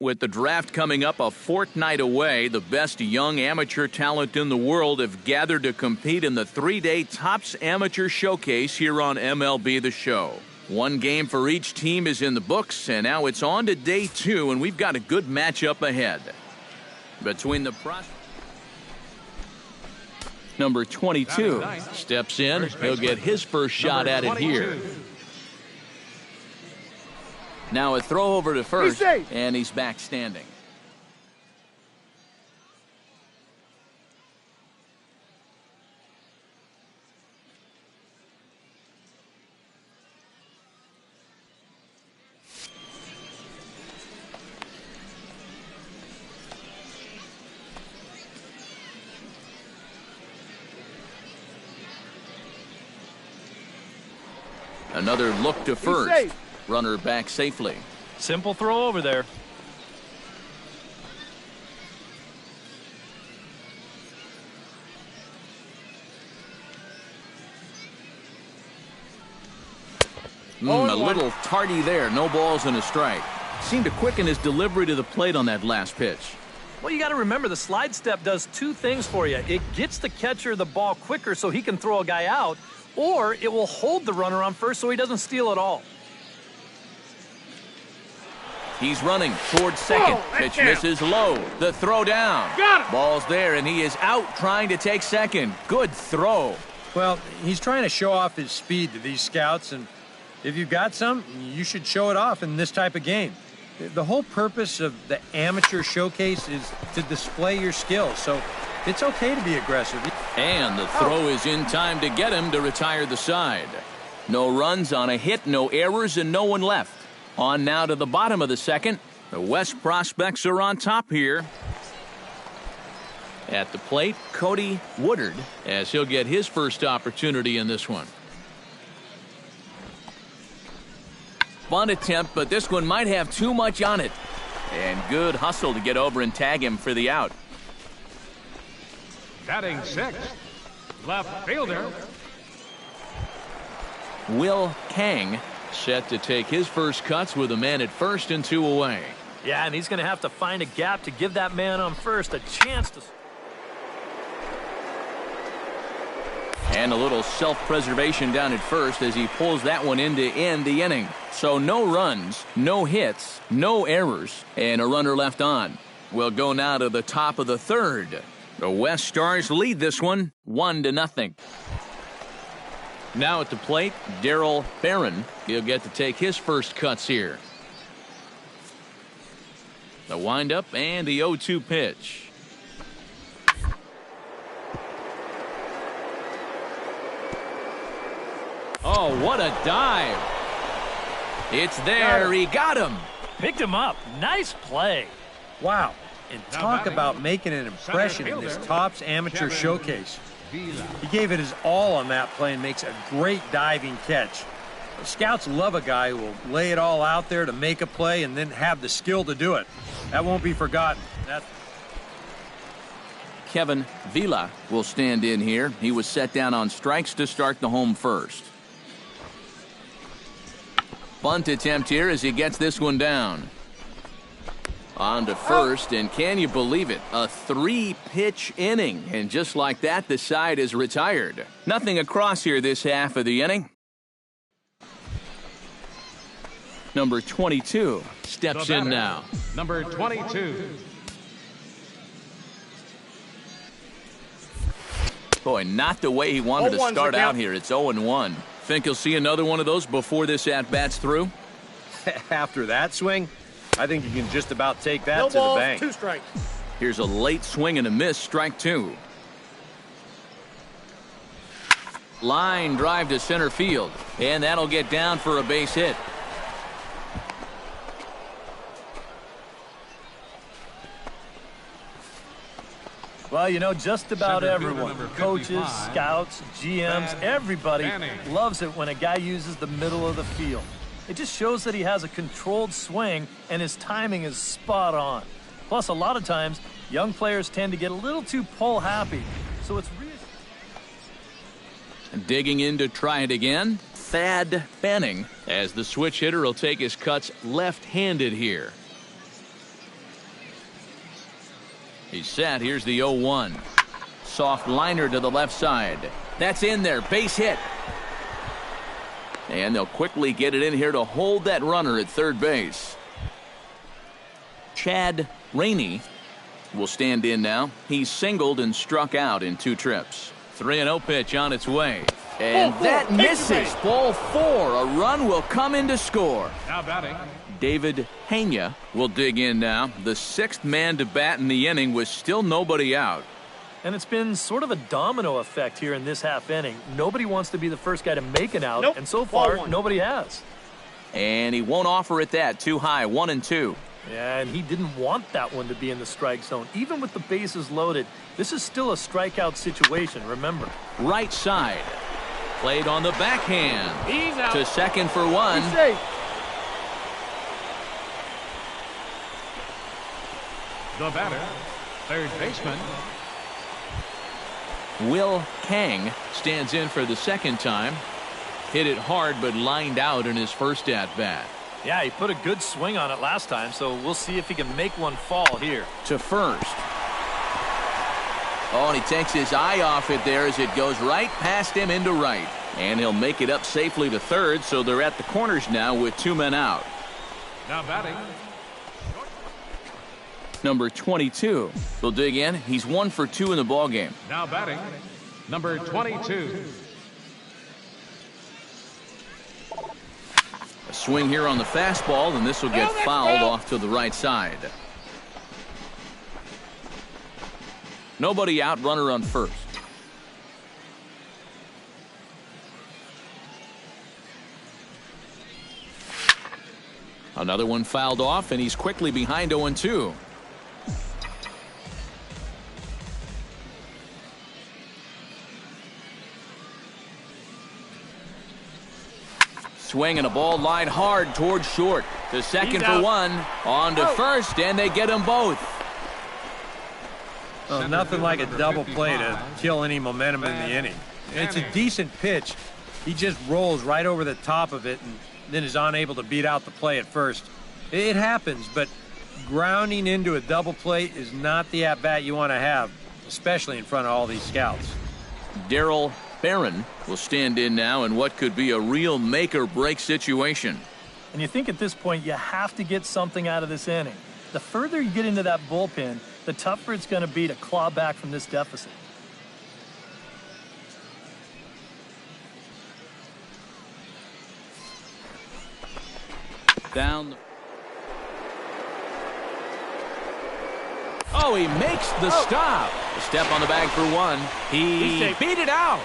With the draft coming up a fortnight away, the best young amateur talent in the world have gathered to compete in the 3-day Topps Amateur Showcase here on MLB The Show. One game for each team is in the books, and now it's on to day 2, and we've got a good matchup ahead. Between the number 22 steps in. He'll get his first shot at it here. Now a throw over to first, and he's back standing. Another look to first. Runner back safely. Simple throw over there. A little tardy there. No balls and a strike. Seemed to quicken his delivery to the plate on that last pitch. Well, you got to remember the slide step does two things for you. It gets the catcher the ball quicker so he can throw a guy out, or it will hold the runner on first so he doesn't steal it all. He's running towards second. Pitch misses low. The throw down. Ball's there, and he is out trying to take second. Good throw. Well, he's trying to show off his speed to these scouts, and if you've got some, you should show it off in this type of game. The whole purpose of the amateur showcase is to display your skills, so it's okay to be aggressive. And the throw is in time to get him to retire the side. No runs on a hit, no errors, and no one left. On now to the bottom of the second. The West prospects are on top here. At the plate, Cody Woodard, as he'll get his first opportunity in this one. Bunt attempt, but this one might have too much on it. And good hustle to get over and tag him for the out. Batting sixth, left fielder Will Kang, set to take his first cuts with a man at first and 2 away. Yeah, and he's going to have to find a gap to give that man on first a chance to... And a little self-preservation down at first as he pulls that one in to end the inning. So no runs, no hits, no errors, and a runner left on. We'll go now to the top of the third. The West Stars lead this one 1-0. Now at the plate, Darryl Barron. He'll get to take his first cuts here. The windup and the 0-2 pitch. Oh, what a dive. It's there. He got him. Picked him up. Nice play. Wow. And talk about making an impression in this Topps Amateur Showcase. He gave it his all on that play and makes a great diving catch. The scouts love a guy who will lay it all out there to make a play and then have the skill to do it. That won't be forgotten. Kevin Vila will stand in here. He was set down on strikes to start the home first. Bunt attempt here as he gets this one down. On to first, and can you believe it? A 3-pitch inning, and just like that, the side is retired. Nothing across here this half of the inning. Number 22 steps in now. number 22. Boy, not the way he wanted to start out here. It's 0-1. Think he'll see another one of those before this at-bat's through? After that swing, I think you can just about take that to the bank. 2 strikes. Here's a late swing and a miss, strike 2. Line drive to center field, and that'll get down for a base hit. Well, you know, just about everyone, coaches, scouts, GMs, everybody loves it when a guy uses the middle of the field. It just shows that he has a controlled swing and his timing is spot on. Plus, a lot of times, young players tend to get a little too pull happy, so it's reassuring. Digging in to try it again, Thad Fanning, as the switch hitter will take his cuts left-handed here. He's set. Here's the 0-1. Soft liner to the left side. That's in there. Base hit. And they'll quickly get it in here to hold that runner at third base. Chad Rainey will stand in now. He's singled and struck out in 2 trips. 3-0 pitch on its way. And that misses. Ball 4. A run will come in to score. Now batting, David Pena will dig in now. The 6th man to bat in the inning with still nobody out. And it's been sort of a domino effect here in this half inning. Nobody wants to be the first guy to make an out, and so far, nobody has. And he won't offer it that. Too high. 1-2. Yeah, and he didn't want that one to be in the strike zone. Even with the bases loaded, this is still a strikeout situation, remember. Right side. Played on the backhand. he's out. To second for 1. He's safe. The batter, third baseman, Will Kang stands in for the 2nd time. Hit it hard but lined out in his first at-bat. Yeah, he put a good swing on it last time, so we'll see if he can make one fall here. To first. Oh, and he takes his eye off it there as it goes right past him into right. And he'll make it up safely to third, so they're at the corners now with 2 men out. now batting, Number 22. They'll dig in. He's 1 for 2 in the ballgame. now batting, number 22. A swing here on the fastball, and this will get fouled off to the right side. Nobody out, runner on first. Another one fouled off, and he's quickly behind 0-2. Swing and a ball line hard towards short. To second for 1. On to first, and they get them both. Well, nothing like a double play to kill any momentum in the inning. It's a decent pitch. He just rolls right over the top of it and then is unable to beat out the play at first. It happens, but grounding into a double play is not the at-bat you want to have, especially in front of all these scouts. Darryl Barron will stand in now in what could be a real make-or-break situation. And you think at this point you have to get something out of this inning. The further you get into that bullpen, the tougher it's going to be to claw back from this deficit. Down. Oh, he makes the stop. A step on the bag for 1. He beat it out.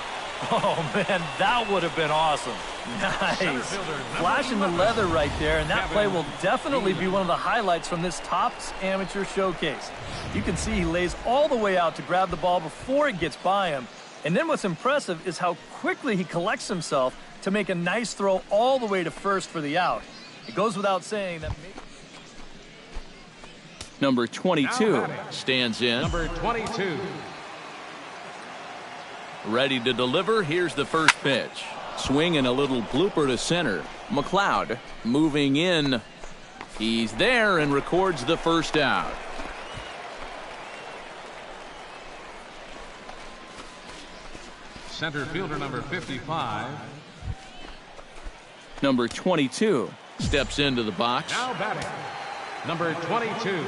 Oh, man, that would have been awesome. Nice. Flashing the leather right there, and that play will definitely be one of the highlights from this Topps Amateur Showcase. You can see he lays all the way out to grab the ball before it gets by him. And then what's impressive is how quickly he collects himself to make a nice throw all the way to first for the out. It goes without saying that maybe... Number 22 stands in. Number 22. Ready to deliver. Here's the first pitch. Swing and a little blooper to center. McLeod moving in. He's there and records the first out. Center fielder number 55. Number 22 steps into the box. Now batting, number 22.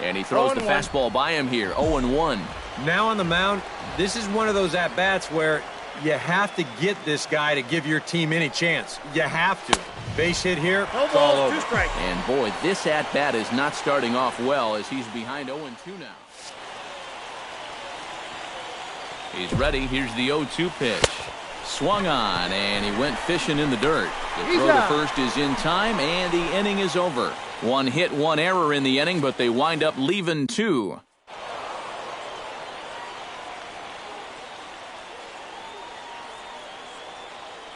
And he throws the fastball by him here. 0-1. Now on the mound, this is one of those at-bats where you have to get this guy to give your team any chance. You have to. Base hit here, it's all over. And boy, this at-bat is not starting off well as he's behind 0-2 now. He's ready. Here's the 0-2 pitch. Swung on, and he went fishing in the dirt. The throw to first is in time, and the inning is over. 1 hit, 1 error in the inning, but they wind up leaving 2.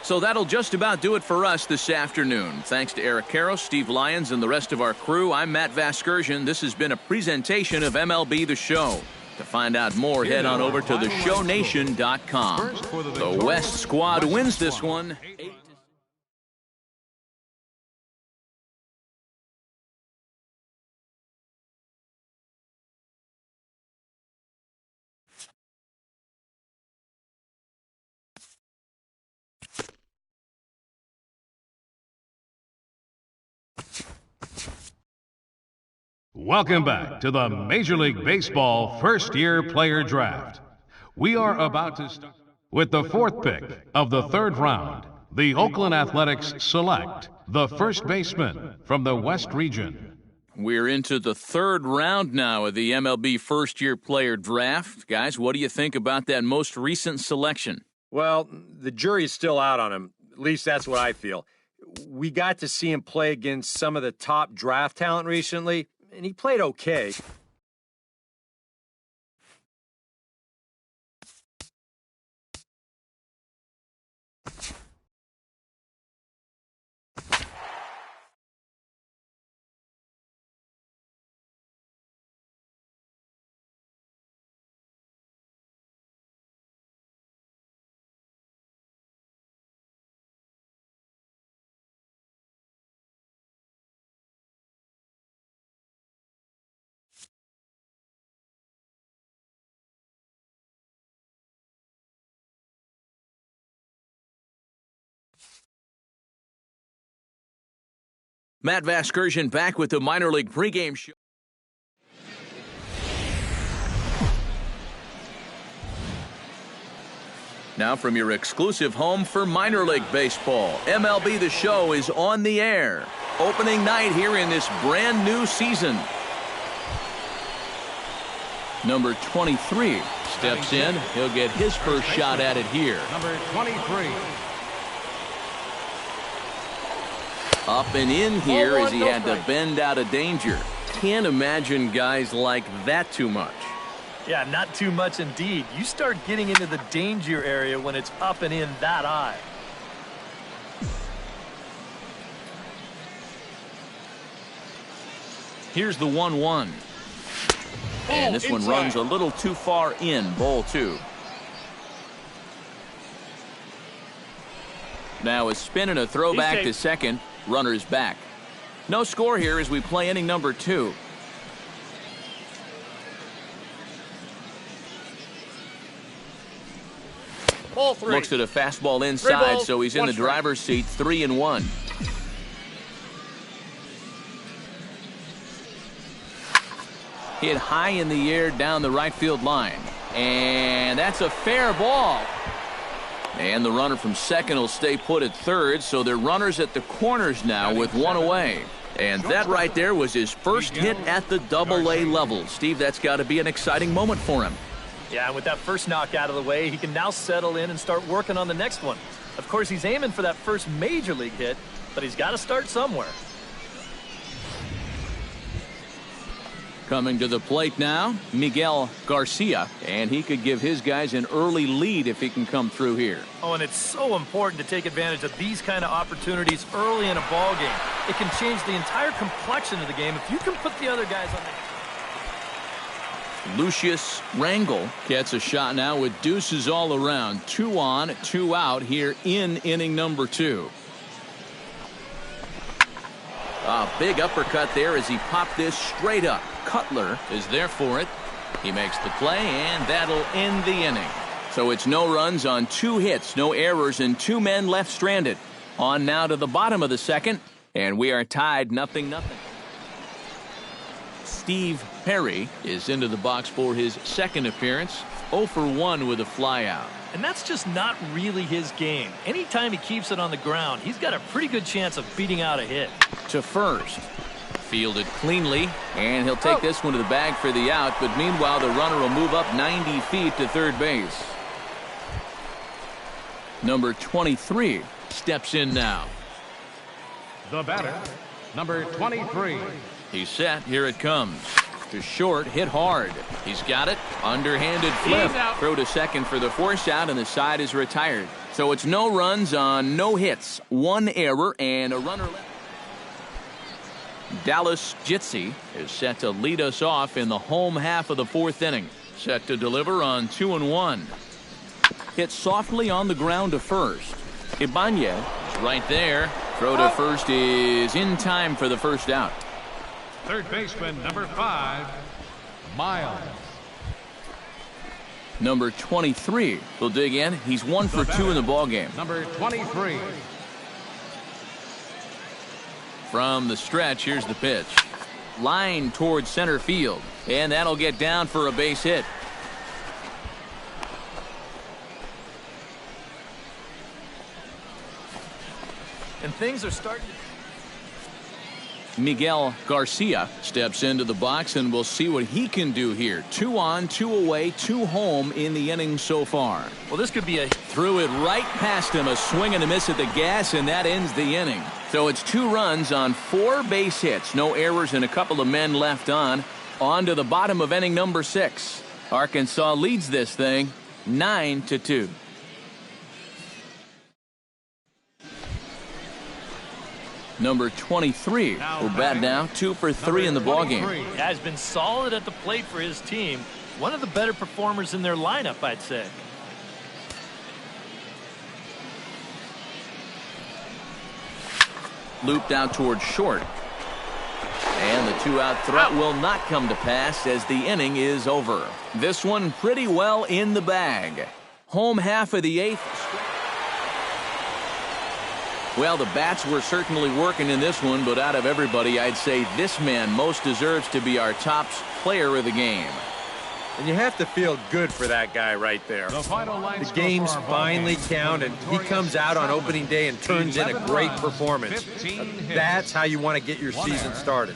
So that'll just about do it for us this afternoon. Thanks to Eric Karros, Steve Lyons, and the rest of our crew. I'm Matt Vasgersian. This has been a presentation of MLB The Show. To find out more, head on over to theshownation.com. The West squad wins this one. Welcome back to the Major League Baseball first-year player draft. We are about to start with the fourth pick of the third round. The Oakland Athletics select the first baseman from the West Region. We're into the third round now of the MLB first-year player draft. Guys, what do you think about that most recent selection? Well, the jury's still out on him. At least that's what I feel. We got to see him play against some of the top draft talent recently, and he played okay. Matt Vasgersian back with the minor league pregame show. Now from your exclusive home for minor league baseball, MLB The Show is on the air. Opening night here in this brand new season. Number 23 steps in. He'll get his first shot at it here. Number 23. Up and in here as he had to bend out of danger. Can't imagine guys like that too much. Yeah, not too much indeed. You start getting into the danger area when it's up and in that high. Here's the 1-1. And this one runs a little too far in, ball 2. Now a spin and a throw back to second. Runner's back. No score here as we play inning number 2. Ball 3. Looks at a fastball inside, so he's in the driver's seat, 3-1. Hit high in the air down the right field line. And that's a fair ball. And the runner from second will stay put at third, so they're runners at the corners now with one away. And that right there was his first hit at the Double-A level. Steve, that's got to be an exciting moment for him. Yeah, and with that first knock out of the way, he can now settle in and start working on the next one. Of course, he's aiming for that first major league hit, but he's got to start somewhere. Coming to the plate now, Miguel Garcia, and he could give his guys an early lead if he can come through here. Oh, and it's so important to take advantage of these kind of opportunities early in a ball game. It can change the entire complexion of the game if you can put the other guys on the... Lucius Rangel gets a shot now with deuces all around. 2 on, 2 out here in inning number 2. A big uppercut there as he popped this straight up. Cutler is there for it. He makes the play, and that'll end the inning. So it's no runs on 2 hits, no errors, and 2 men left stranded. On now to the bottom of the second, and we are tied 0-0. Steve Perry is into the box for his second appearance. 0 for 1 with a flyout. And that's just not really his game. Anytime he keeps it on the ground, he's got a pretty good chance of beating out a hit. To first. Fielded cleanly, and he'll take this one to the bag for the out, but meanwhile the runner will move up 90 feet to third base. Number 23 steps in now. The batter, number 23. He's set. Here it comes. To short, hit hard. He's got it. Underhanded flip. Throw to second for the force out, and the side is retired. So it's no runs on no hits. 1 error and a runner left. Dallas Jitsi is set to lead us off in the home half of the 4th inning. Set to deliver on 2-1. Hit softly on the ground to first. Ibanez is right there. Throw to first is in time for the first out. Third baseman, number 5, Miles. Number 23 will dig in. He's 1 for 2 in the ballgame. Number 23. From the stretch, here's the pitch. line towards center field. And that'll get down for a base hit. And things are starting to... Miguel Garcia steps into the box, and we'll see what he can do here. 2 on, 2 away, 2 home in the inning so far. Well, this could be a... Threw it right past him, a swing and a miss at the gas, and that ends the inning. So it's 2 runs on 4 base hits, no errors, and a couple of men left on. On to the bottom of inning number 6. Arkansas leads this thing 9-2. Number 23 will bat now, 2 for 3 in the ballgame. Yeah, he's been solid at the plate for his team. One of the better performers in their lineup, I'd say. Looped out towards short. And the 2-out threat will not come to pass as the inning is over. This one pretty well in the bag. Home half of the 8th. Well, the bats were certainly working in this one, but out of everybody, I'd say this man most deserves to be our top player of the game. And you have to feel good for that guy right there. The games finally count, and he comes out on opening day and turns in a great performance. That's how you want to get your season started.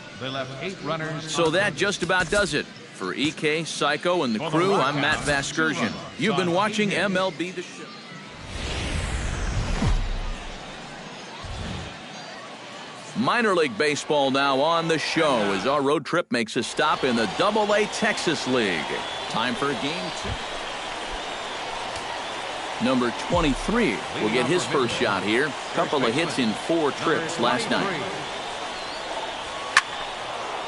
So that just about does it. For EK, Psycho, and the crew, I'm Matt Vasgersian. You've been watching MLB The Show. Minor League Baseball now on the show as our road trip makes a stop in the AA Texas League. Time for game 2. Number 23 will get his first shot here. Couple of hits in 4 trips last night.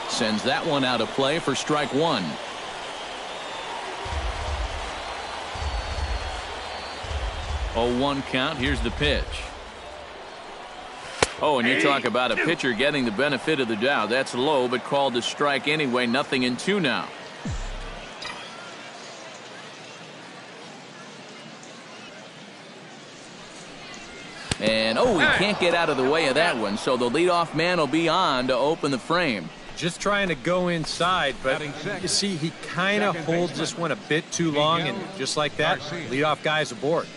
Sends that one out of play for strike 1. Oh, 1 count. Here's the pitch. Oh, and you talk about a pitcher getting the benefit of the doubt. That's low, but called a strike anyway. 0-2 now. And, oh, he can't get out of the way of that one, so the leadoff man will be on to open the frame. Just trying to go inside, but you see, he kind of holds this one a bit too long, and just like that, leadoff guy's aboard.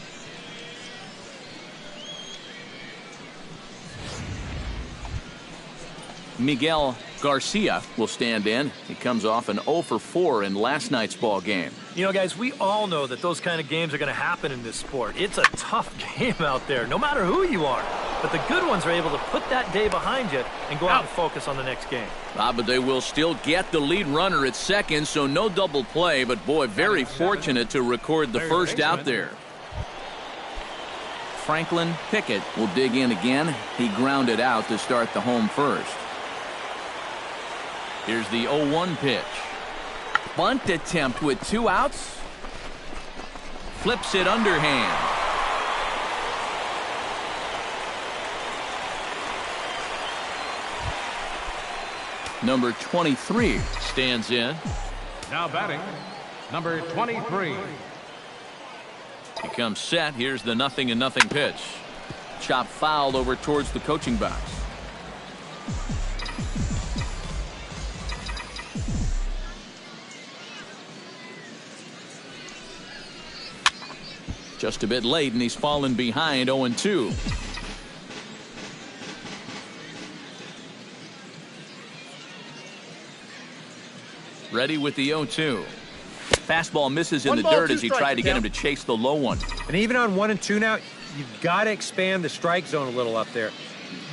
Miguel Garcia will stand in. He comes off an 0 for 4 in last night's ball game. You know, guys, we all know that those kind of games are going to happen in this sport. It's a tough game out there, no matter who you are. But the good ones are able to put that day behind you and go out and focus on the next game. But they will still get the lead runner at second, so no double play. But, boy, very fortunate to record the first out there. Franklin Pickett will dig in again. He grounded out to start the home first. Here's the 0-1 pitch. Bunt attempt with 2 outs. Flips it underhand. Number 23 stands in. Now batting, number 23. He comes set. Here's the 0-0 pitch. Chop fouled over towards the coaching box. Just a bit late, and he's fallen behind 0-2. Ready with the 0-2. Fastball misses in the dirt as he tried to get him to chase the low one. And even on 1-2 now, you've got to expand the strike zone a little up there.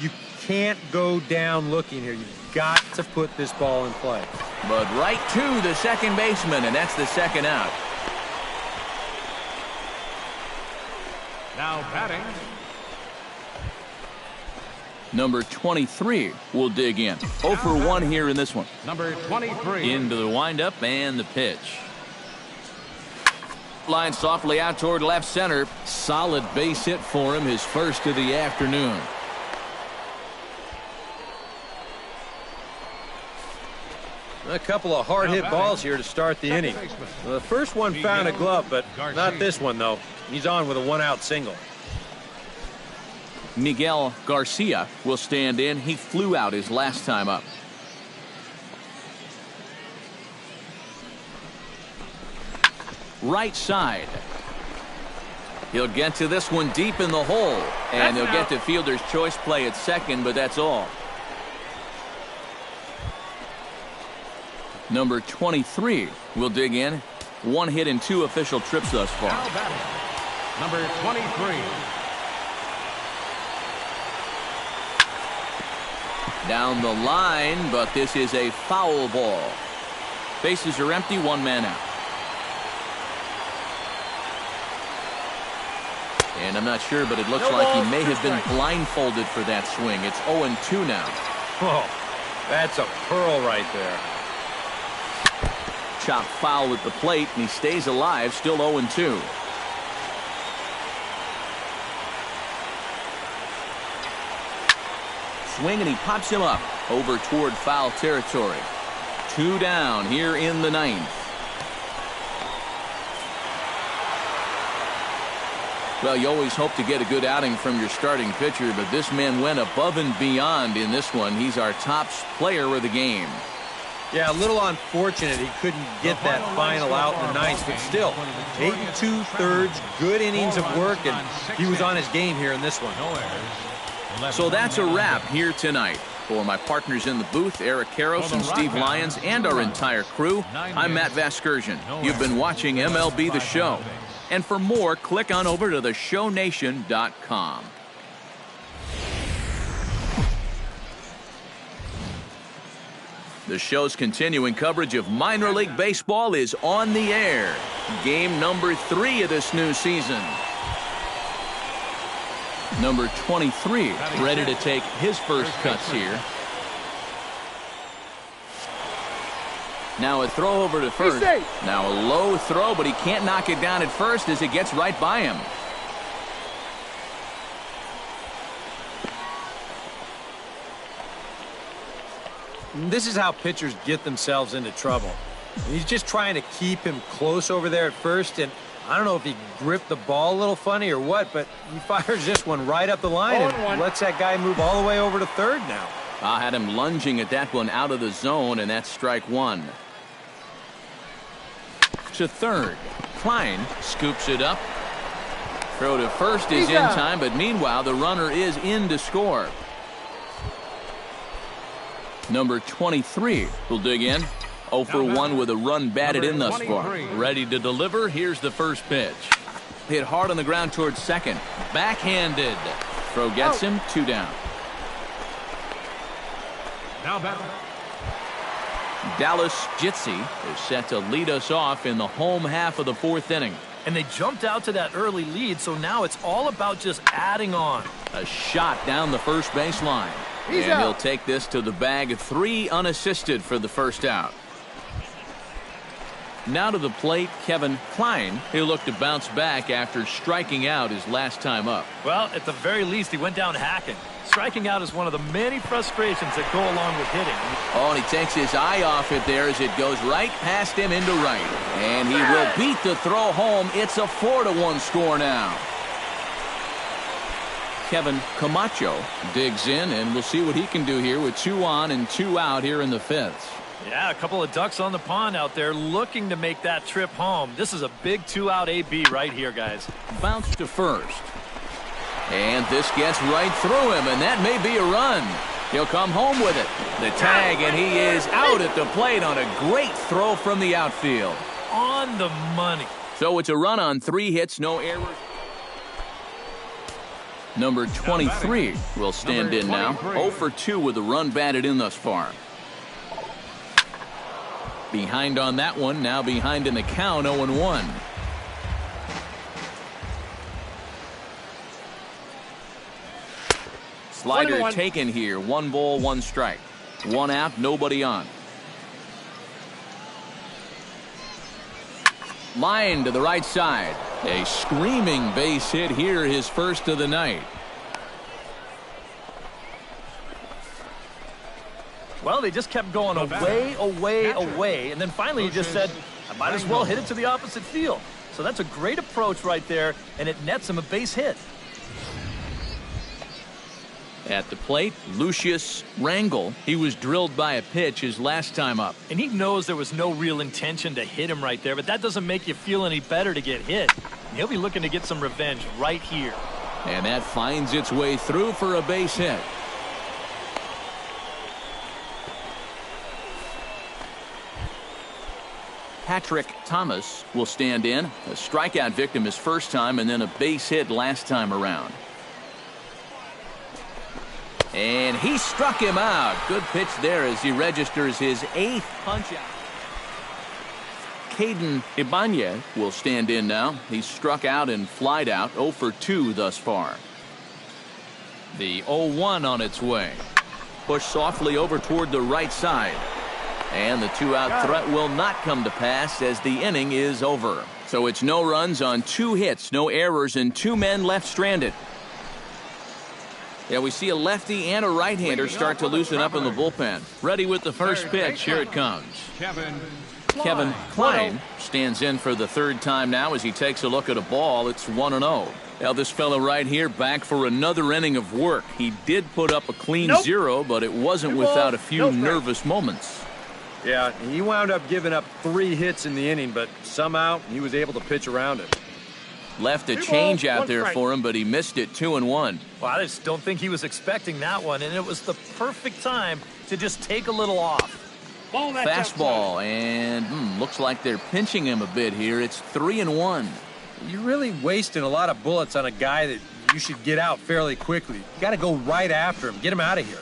You can't go down looking here. You've got to put this ball in play. But right to the second baseman, and that's the second out. Now batting, number 23 will dig in. 0 for 1 here in this one. number 23. Into the windup and the pitch. Line softly out toward left center. Solid base hit for him, his first of the afternoon. A couple of hard-hit balls here to start the inning. The first one found a glove, but not this one, though. He's on with a 1-out single. Miguel Garcia will stand in. He flew out his last time up. right side. He'll get to this one deep in the hole, and he'll get to fielder's choice play at second, but that's all. Number 23 will dig in. 1 hit and 2 official trips thus far. Number 23. Down the line, but this is a foul ball. Bases are empty, 1 man out. And I'm not sure, but it looks like he may have been blindfolded for that swing. It's 0-2 now. Oh, that's a pearl right there. Chop foul at the plate, and he stays alive, still 0-2. Swing, and he pops him up over toward foul territory. 2 down here in the 9th. Well, you always hope to get a good outing from your starting pitcher, but this man went above and beyond in this one. He's our top player of the game. Yeah, a little unfortunate he couldn't get that final out in the 9th, but still, 8 2/3, good innings of work, and he was on his game here in this one. So that's a wrap here tonight. For my partners in the booth, Eric Karros and Steve Lyons, and our entire crew, I'm Matt Vasgersian. You've been watching MLB The Show. And for more, click on over to theshownation.com. The show's continuing coverage of minor league baseball is on the air. Game number 3 of this new season. Number 23 ready to take his first cuts here. Now a throw over to first. Now a low throw, but he can't knock it down at first as it gets right by him. This is how pitchers get themselves into trouble. He's just trying to keep him close over there at first, and I don't know if he gripped the ball a little funny or what, but he fires this one right up the line and lets that guy move all the way over to third now. I had him lunging at that one out of the zone, and that's strike 1. To third. Klein scoops it up. Throw to first is in time, but meanwhile the runner is in to score. Number 23 will dig in. 0 for 1 with a run batted in thus far. Ready to deliver. Here's the first pitch. Hit hard on the ground towards second. Backhanded. Throw gets him. 2 down. Now back. Dallas Jitsi is set to lead us off in the home half of the 4th inning. And they jumped out to that early lead, so now it's all about just adding on. A shot down the first baseline. And he'll take this to the bag. 3 unassisted for the first out. Now to the plate, Kevin Klein. He'll look to bounce back after striking out his last time up. Well, at the very least, he went down hacking. Striking out is one of the many frustrations that go along with hitting. Oh, and he takes his eye off it there as it goes right past him into right. And he will beat the throw home. It's a 4-1 score now. Kevin Camacho digs in, and we'll see what he can do here with 2 on and 2 out here in the 5th. Yeah, a couple of ducks on the pond out there looking to make that trip home. This is a big 2-out AB right here, guys. Bounce to first. And this gets right through him, and that may be a run. He'll come home with it. The tag, and he is out at the plate on a great throw from the outfield. On the money. So it's a run on 3 hits, no errors. Number 23 will stand in now. 0 for 2 with a run batted in thus far. Behind on that one, now behind in the count, 0-1. Slider taken here. 1 ball, 1 strike. 1 out, nobody on. Line to the right side. A screaming base hit here, his first of the night. Well, they just kept going away, away, away, and then finally he just said, I might as well hit it to the opposite field. So that's a great approach right there, and it nets him a base hit. At the plate, Lucius Rangel. He was drilled by a pitch his last time up. And he knows there was no real intention to hit him right there, but that doesn't make you feel any better to get hit. He'll be looking to get some revenge right here. And that finds its way through for a base hit. Patrick Thomas will stand in. A strikeout victim his first time and then a base hit last time around. And he struck him out. Good pitch there as he registers his 8th punch-out. Caden Ibanez will stand in now. He's struck out and flied out, 0 for 2 thus far. The 0-1 on its way. Pushed softly over toward the right side. And the 2-out threat will not come to pass as the inning is over. So it's no runs on 2 hits, no errors, and 2 men left stranded. Yeah, we see a lefty and a right-hander start to loosen up in the bullpen. Ready with the first pitch. Here it comes. Kevin Klein stands in for the 3rd time now as he takes a look at a ball. It's 1-0. Now this fellow right here back for another inning of work. He did put up a clean 0, but it wasn't without a few nervous moments. Yeah, he wound up giving up 3 hits in the inning, but somehow he was able to pitch around it. Left a change out there for him, but he missed it. 2-1. Well, I just don't think he was expecting that one, and it was the perfect time to just take a little off. Fastball, and looks like they're pinching him a bit here. It's 3-1. You're really wasting a lot of bullets on a guy that you should get out fairly quickly. You got to go right after him. Get him out of here.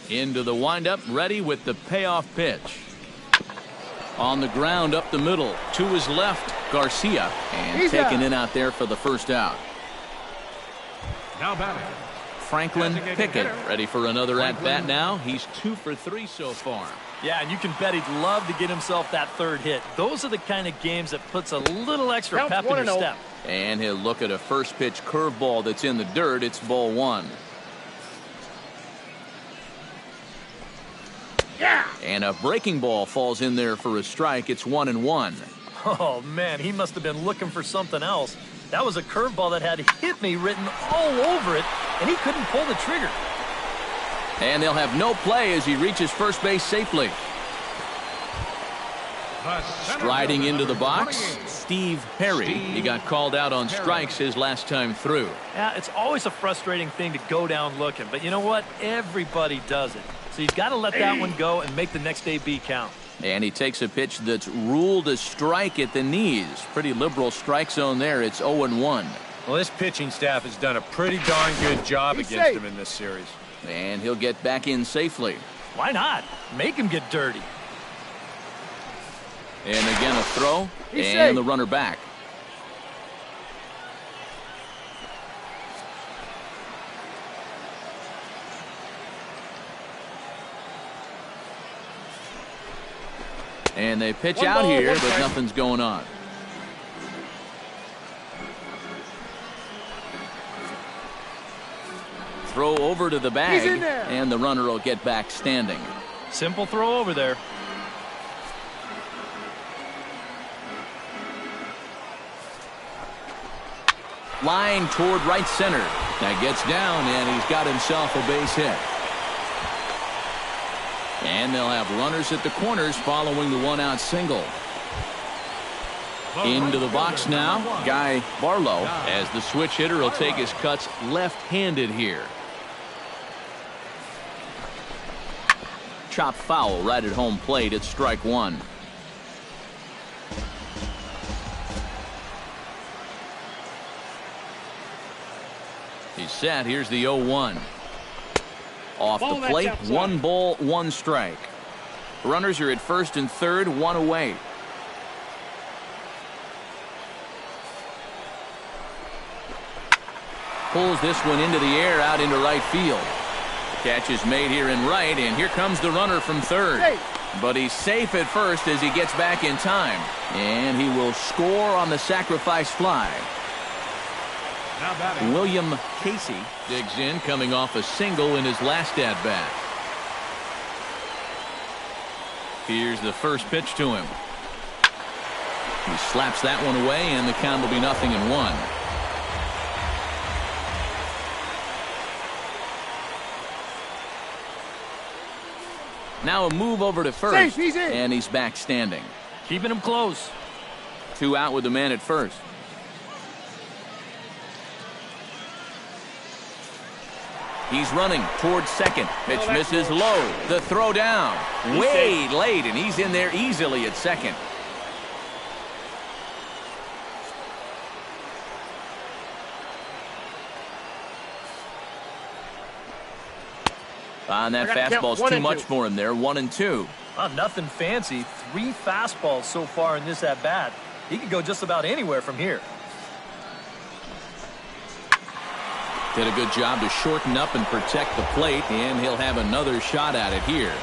Into the windup, ready with the payoff pitch. On the ground up the middle to his left, Garcia, and taken in out there for the first out. Now batting, Franklin Pickett ready for another at bat now. He's 2 for 3 so far. Yeah, and you can bet he'd love to get himself that 3rd hit. Those are the kind of games that puts a little extra pep in your step. And he'll look at a first pitch curveball that's in the dirt. It's ball 1. Yeah. And a breaking ball falls in there for a strike. It's 1-1. Oh, man, he must have been looking for something else. That was a curveball that had "hit me" written all over it, and he couldn't pull the trigger. And they'll have no play as he reaches first base safely. Striding into the box, Steve Perry. He got called out on strikes his last time through. Yeah, it's always a frustrating thing to go down looking, but you know what? Everybody does it. So you've got to let that one go and make the next AB count. And he takes a pitch that's ruled a strike at the knees. Pretty liberal strike zone there. It's 0-1. Well, this pitching staff has done a pretty darn good job against him in this series. And he'll get back in safely. Why not? Make him get dirty. And again a throw. And the runner back. And they pitch out here, but nothing's going on. Throw over to the bag, and the runner will get back standing. Simple throw over there. Line toward right center. That gets down, and he's got himself a base hit. And they'll have runners at the corners following the 1-out single. Into the box now, Guy Barlow, as the switch hitter will take his cuts left-handed here. Chop foul right at home plate. It's strike 1. He's set. Here's the 0-1. Off the plate, 1 ball, 1 strike. Runners are at first and third, 1 away. Pulls this one into the air out into right field. Catch is made here in right, and here comes the runner from third. But he's safe at first as he gets back in time. And he will score on the sacrifice fly. William Casey digs in, coming off a single in his last at-bat. Here's the first pitch to him. He slaps that one away, and the count will be 0-1. Now a move over to first, and he's back standing. Keeping him close. 2 out with the man at first. He's running towards second. Pitch misses low. The throw down. Way late, and he's in there easily at second. And that fastball's too much for him there. 1-2. Nothing fancy. 3 fastballs so far in this at-bat. He could go just about anywhere from here. Did a good job to shorten up and protect the plate, and he'll have another shot at it here.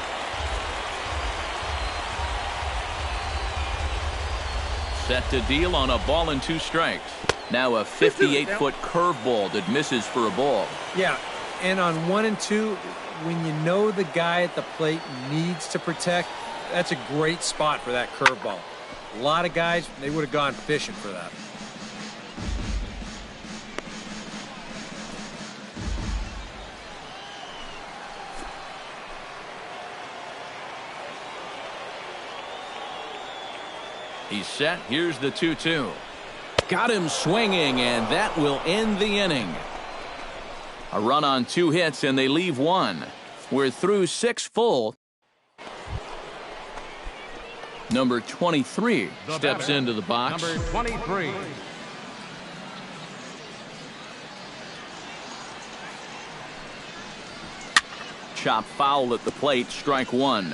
Set to deal on a ball and 2 strikes. Now a 58-foot curveball that misses for a ball. Yeah, and on 1 and 2, when you know the guy at the plate needs to protect, that's a great spot for that curveball. A lot of guys, they would have gone fishing for that. He's set. Here's the 2-2. Got him swinging, and that will end the inning. A run on 2 hits, and they leave 1. We're through 6 full. Number 23 steps into the box. Number 23. Chop foul at the plate, strike 1.